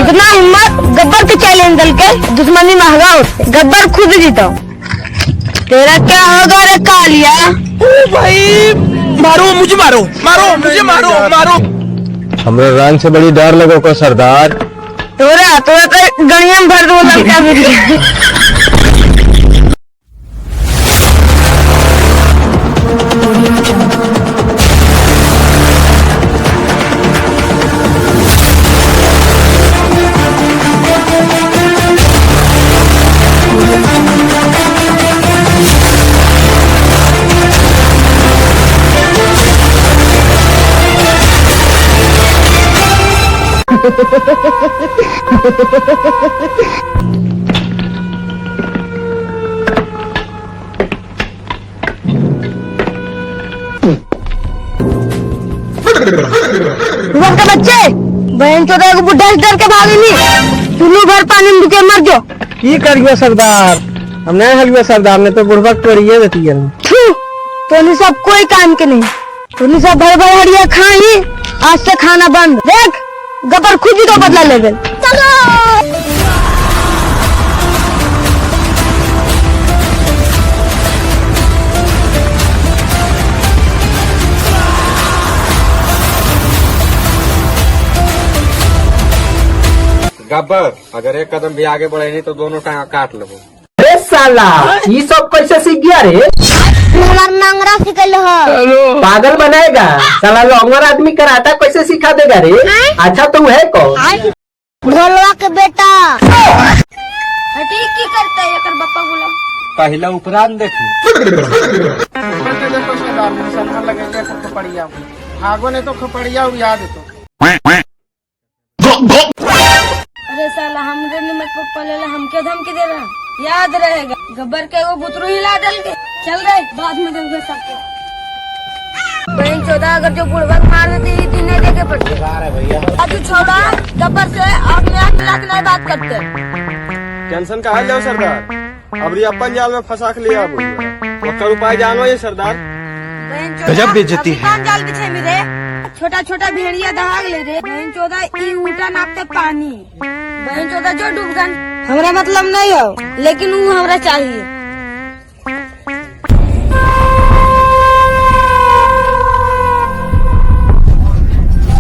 इतना हिम्मत गब्बर के चैलेंज दल के दुश्मनी महंगा होते। गब्बर खुद जीता। तेरा क्या होगा रे कालिया? ओ भाई मारो मुझे, मारो मारो मुझे, मारो मारो। हमरे रंग से बड़ी डर लगो को सरदार। तोरा तो गणिया में भर दो लगता है। वक्त बच्चे बहन चौदह को बुढ़ा से डर के भागेली। चुल्लू भर पानी में डूबे मर जाओ। की करियो सरदार? हम नहीं हलियो सरदार ने तो बुढ़बक तोड़िए देती है। तो नहीं सब कोई काम के नहीं। तो नहीं सब भर भर हड़िया खाई। आज से खाना बंद। देख गब्बर खुद ही तो बदला ले। चलो गब्बर, अगर एक कदम भी आगे बढ़े नहीं तो दोनों टांग काट लो। अरे साला ये सब कैसे सीख गया रे? हमारा नंगरा सिखल है। पागल बनाएगा साला। लौंगर आदमी कराटा कैसे सिखा देगा रे? अच्छा तुम है कौन? भोलवा के बेटा। ठीक की करता है कर बप्पा बोला। पहला उपरांत देखी। भागो नहीं तो खपड़िया याद तो। अरे साला हमरे ने मेरे पप्पा ले हमके धमकी दे रहा। याद रहेगा गब्बर के वो बुतरू हिला डल के। चल रहे बाद में देंगे सबको। बहन चौदह अगर जो बुढ़वा मार देती ही नहीं देखे पड़ते अभी छोड़ा। गब्बर से अपने आप मिला के नहीं बात करते। टेंशन कहा लो सरदार, अब अपन जाल में फंसा के लिया। उसका उपाय जानो ये सरदार। गजब बेइज्जती है। जाल बिछे मेरे छोटा छोटा भेड़िया दहाग ले रे। बहन चौदह ई उल्टा नापते पानी। बहन चौदह जो डूब गन हमरा मतलब नहीं हो, लेकिन वो हमरा चाहिए।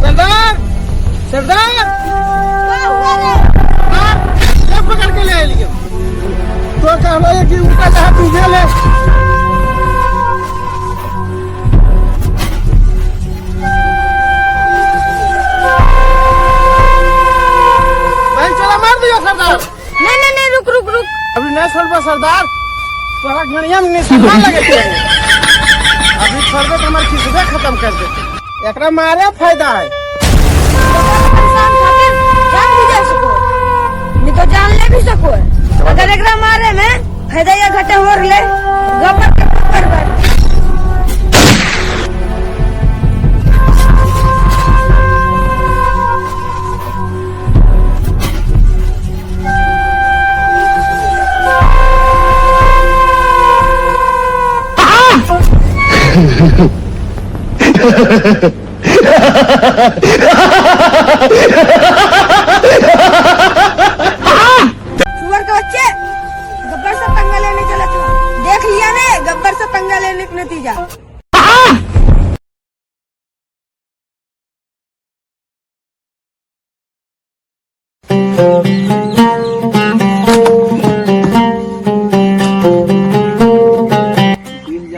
सरदार सरदार पकड़ के ले लियो। तो कहना कि उल्टा जहाँ डूबे ले। नहीं रुक रुक रुक। अभी नहीं छोड़बा सरदार। तोरा घड़िया में निशाना लगे थे। अभी छोड़बे तो हमारे खिस्सा खत्म कर देते। एकरा मारे फायदा है। जान भी जा सको नहीं तो जान ले भी सको। अगर एकरा मारे में फायदा या घटे हो ले गब्बर के बराबर। सुअर के बच्चे गब्बर से पंगा लेने चला था। देख लिया ने गब्बर से पंगा लेने का नतीजा।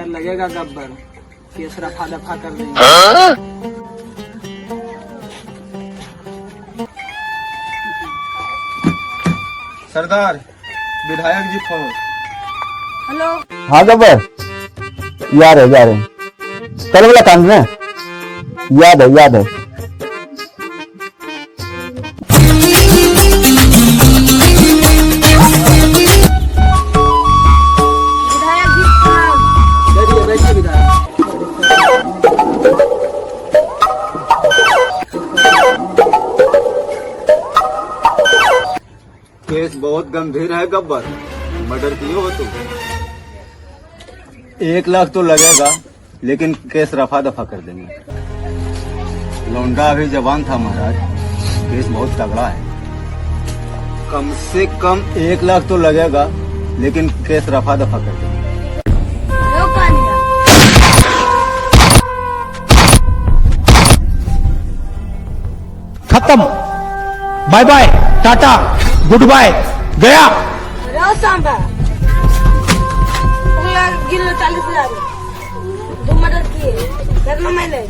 लगेगा गब्बर केस रफा दफा कर देंगे। सरदार विधायक जी फोन। हेलो हाँ गब्बर, याद है कल वाला काम में याद है। केस बहुत गंभीर है गब्बर, मर्डर किए हो तुम। 1 लाख तो लगेगा, लेकिन केस रफा दफा कर देंगे। लौंडा अभी जवान था महाराज, केस बहुत तगड़ा है। कम से कम 1 लाख तो लगेगा, लेकिन केस रफा दफा कर देंगे। लो कानिया। खत्म, bye bye, tata, goodbye, गया। रहो सांबा। गिन लो 40,000। 2 मर्डर किए, करना मैंने।